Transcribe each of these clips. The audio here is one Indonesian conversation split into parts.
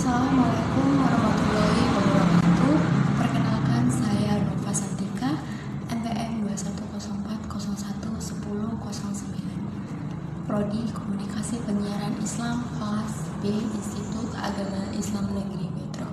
Assalamualaikum warahmatullahi wabarakatuh. Perkenalkan, saya Nova Santika, NPM 2104011009, Prodi Komunikasi Penyiaran Islam kelas B, Institut Agama Islam Negeri Metro.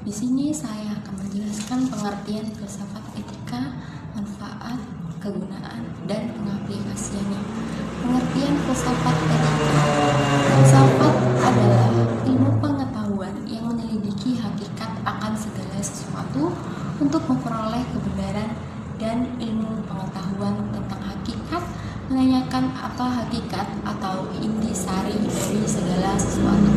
Di sini saya akan menjelaskan pengertian filsafat etika, manfaat, kegunaan, dan pengaplikasiannya. Pengertian filsafat etika. Filsafat adalah ilmu pengetahuan yang menyelidiki hakikat akan segala sesuatu untuk memperoleh kebenaran, dan ilmu pengetahuan tentang hakikat menanyakan apa hakikat atau intisari dari segala sesuatu.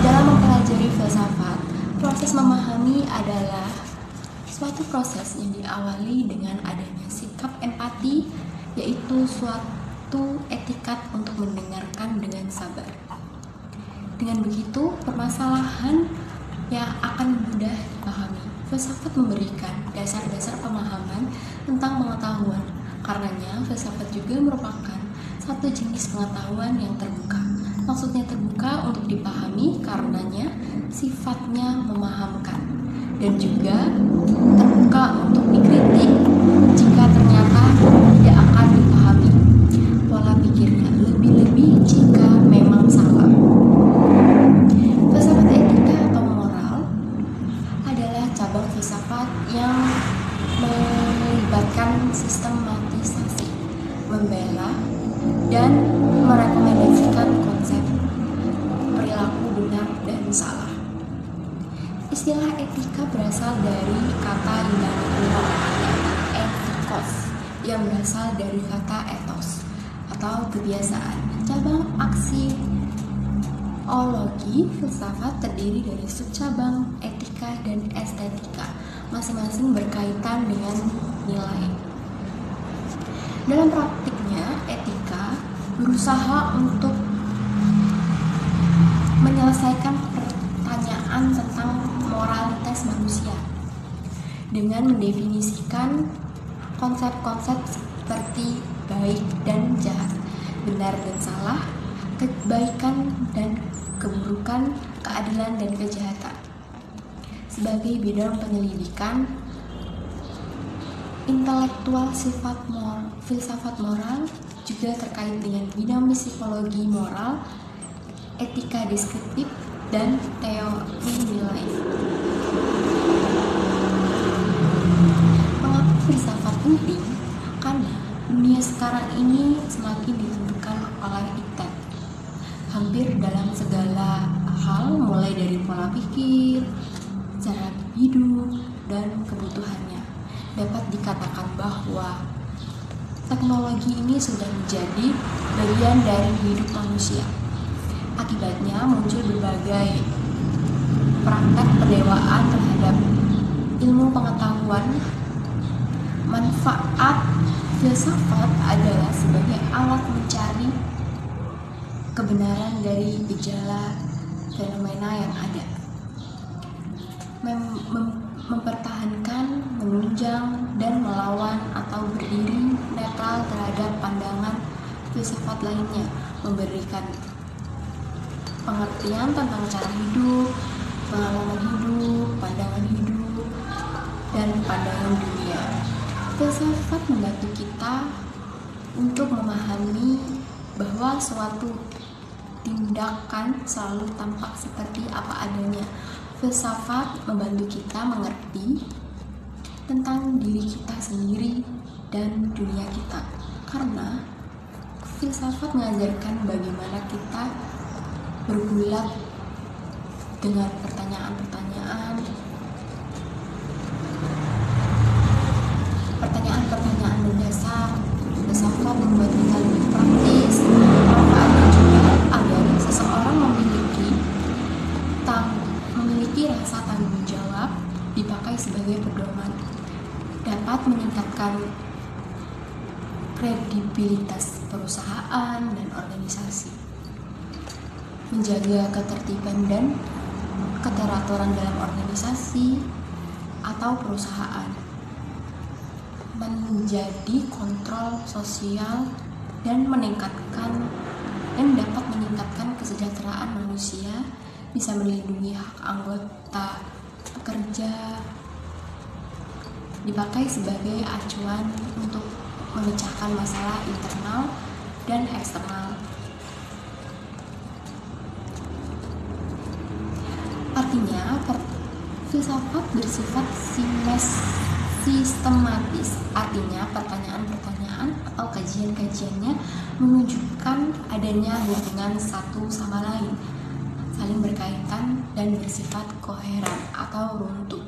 Dalam mempelajari filsafat, proses memahami adalah suatu proses yang diawali dengan adanya sikap empati, yaitu suatu etikat untuk mendengarkan dengan sabar. Dengan begitu, permasalahan yang akan mudah dipahami. Filsafat memberikan dasar-dasar pemahaman tentang pengetahuan. Karenanya, filsafat juga merupakan satu jenis pengetahuan yang terbuka. Maksudnya terbuka untuk dipahami, karenanya sifatnya memahamkan, dan juga terbuka untuk dikritik jika ternyata tidak akan dipahami pola pikirnya, lebih-lebih jika memang salah. Filsafat etika atau moral adalah cabang filsafat yang melibatkan sistematisasi, membela, dan merekomendasikan konsep perilaku benar dan salah. Istilah etika berasal dari kata Yunani kuno ethikos, yang berasal dari kata ethos atau kebiasaan. Cabang aksiologi filsafat terdiri dari subcabang etika dan estetika, masing-masing berkaitan dengan nilai. Dalam praktiknya, etika berusaha untuk menyelesaikan pertanyaan tentang moralitas manusia dengan mendefinisikan konsep-konsep seperti baik dan jahat, benar dan salah, kebaikan dan keburukan, keadilan dan kejahatan. Sebagai bidang penyelidikan intelektual filsafat moral juga terkait dengan bidang psikologi moral, etika deskriptif, dan teori nilai. Mengapa filsafat penting? Karena dunia sekarang ini semakin ditentukan oleh iptek. Hampir dalam segala hal, mulai dari pola pikir, cara hidup, dan kebutuhannya, dapat dikatakan bahwa teknologi ini sudah menjadi bagian dari hidup manusia. Akibatnya muncul berbagai praktek pendewaan terhadap ilmu pengetahuan. Manfaat filsafat adalah sebagai alat mencari kebenaran dari gejala fenomena yang ada, mempertahankan, menunjang, dan melawan atau berdiri netral terhadap pandangan filsafat lainnya, memberikan pengertian tentang cara hidup, pengalaman hidup, pandangan hidup, dan pandangan dunia. Filsafat membantu kita untuk memahami bahwa suatu tindakan selalu tampak seperti apa adanya. Filsafat membantu kita mengerti tentang diri kita sendiri dan dunia kita, karena filsafat mengajarkan bagaimana kita bergulat dengan pertanyaan-pertanyaan mendasar. Filsafat membuat kita lebih praktis. Manfaatnya juga agar seseorang memiliki rasa tanggung jawab, dipakai sebagai pedoman, dapat meningkatkan kredibilitas perusahaan dan organisasi, menjaga ketertiban dan keteraturan dalam organisasi atau perusahaan, menjadi kontrol sosial, dan dapat meningkatkan kesejahteraan manusia bisa melindungi hak anggota pekerja, dipakai sebagai acuan untuk memecahkan masalah internal dan eksternal. Artinya, filsafat bersifat sistematis, artinya pertanyaan-pertanyaan atau kajian-kajiannya menunjukkan adanya hubungan satu sama lain, saling berkaitan dan bersifat koheren atau runtuh.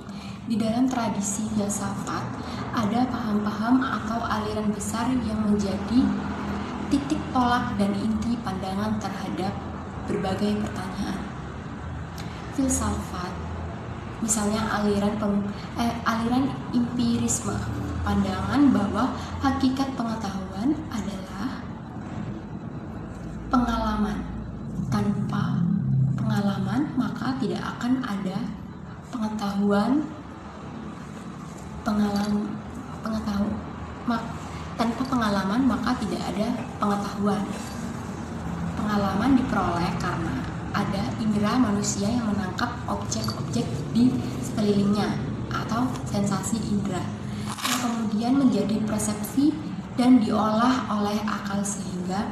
Di dalam tradisi filsafat ada paham-paham atau aliran besar yang menjadi titik tolak dan inti pandangan terhadap berbagai pertanyaan. Filsafat, misalnya aliran empirisme, pandangan bahwa hakikat pengetahuan adalah pengalaman. Tanpa pengalaman maka tidak akan ada pengetahuan. Tanpa pengalaman maka tidak ada pengetahuan. Pengalaman diperoleh karena ada indera manusia yang menangkap objek-objek di sekelilingnya atau sensasi indera yang kemudian menjadi persepsi dan diolah oleh akal sehingga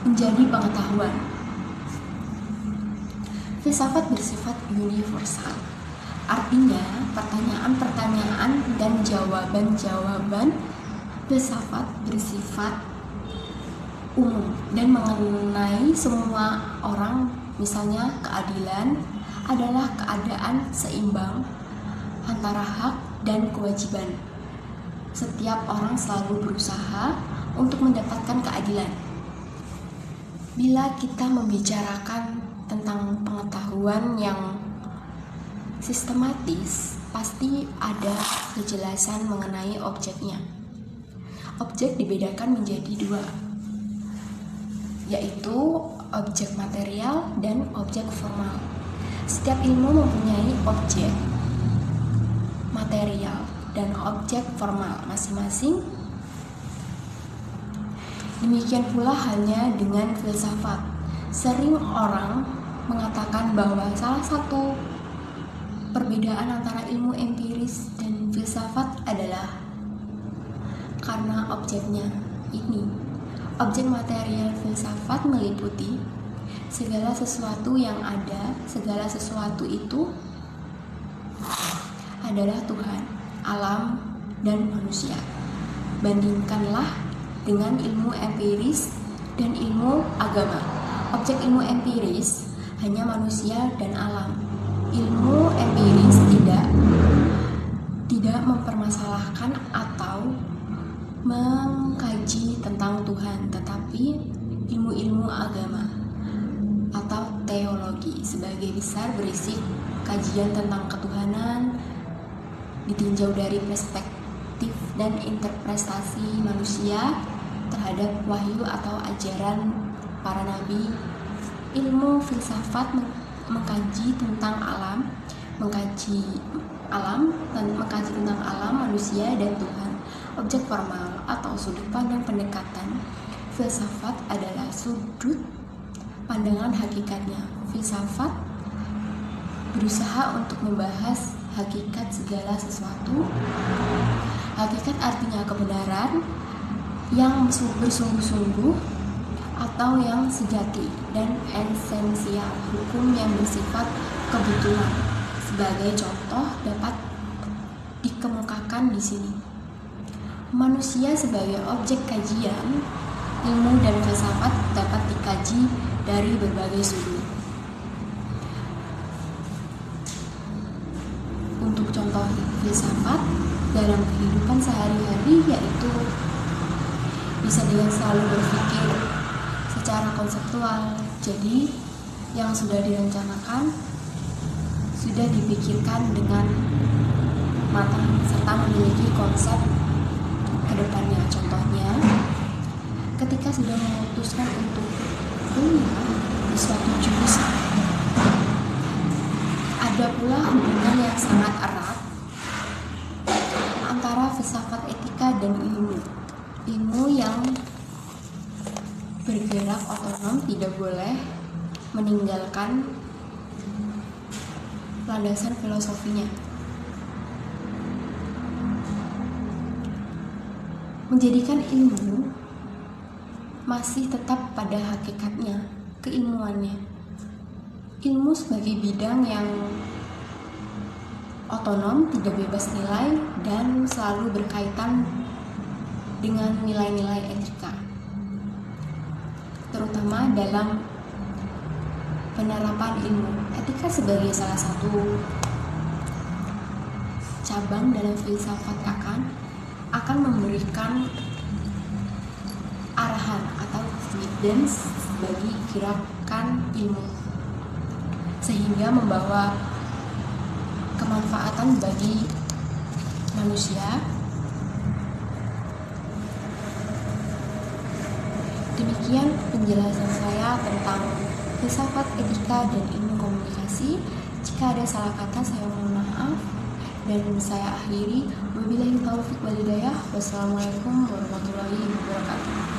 menjadi pengetahuan. Filsafat bersifat universal, artinya pertanyaan-pertanyaan dan jawaban-jawaban filsafat bersifat umum dan mengenai semua orang. Misalnya, keadilan adalah keadaan seimbang antara hak dan kewajiban. Setiap orang selalu berusaha untuk mendapatkan keadilan. Bila kita membicarakan tentang pengetahuan yang sistematis, pasti ada kejelasan mengenai objeknya. Objek dibedakan menjadi dua, yaitu objek material dan objek formal. Setiap ilmu mempunyai objek material dan objek formal masing-masing. Demikian pula halnya dengan filsafat. Sering orang mengatakan bahwa salah satu perbedaan antara ilmu empiris dan filsafat adalah karena objeknya ini. Objek material filsafat meliputi segala sesuatu yang ada. Segala sesuatu itu adalah Tuhan, alam, dan manusia. Bandingkanlah dengan ilmu empiris dan ilmu agama. Objek ilmu empiris hanya manusia dan alam. Ilmu empiris tidak mempermasalahkan atau mengkaji tentang Tuhan, tetapi ilmu-ilmu agama atau teologi sebagai besar berisi kajian tentang ketuhanan, ditinjau dari perspektif dan interpretasi manusia terhadap wahyu atau ajaran para nabi. Ilmu filsafat mengkaji tentang alam, mengkaji tentang alam, manusia, dan Tuhan. Objek formal atau sudut pandang pendekatan filsafat adalah sudut pandangan hakikatnya. Filsafat berusaha untuk membahas hakikat segala sesuatu. Hakikat artinya kebenaran yang bersungguh-sungguh atau yang sejati, dan esensial, hukum yang bersifat kebetulan. Sebagai contoh dapat dikemukakan di sini. Manusia sebagai objek kajian, ilmu dan filsafat dapat dikaji dari berbagai sudut. Untuk contoh filsafat dalam kehidupan sehari-hari, yaitu bisa dengan selalu berpikir secara konseptual. Jadi yang sudah direncanakan sudah dipikirkan dengan matang serta memiliki konsep ke depannya. Contohnya, ketika sudah memutuskan untuk kuliah di suatu jurusan, ada pula hubungan yang sangat erat antara filsafat, etika, dan ilmu yang bergerak otonom tidak boleh meninggalkan landasan filosofinya. Menjadikan ilmu masih tetap pada hakikatnya, keilmuannya. Ilmu sebagai bidang yang otonom, tidak bebas nilai, dan selalu berkaitan dengan nilai-nilai etika, terutama dalam penerapan ilmu. Etika sebagai salah satu cabang dalam filsafat akan memberikan arahan atau guidance bagi gerakan ilmu, sehingga membawa kemanfaatan bagi manusia. Demikian penjelasan saya tentang filsafat, etika, dan ilmu komunikasi. Jika ada salah kata, saya mohon maaf. Dan saya akhiri, wabillahi taufiq wal hidayah. Wassalamualaikum warahmatullahi wabarakatuh.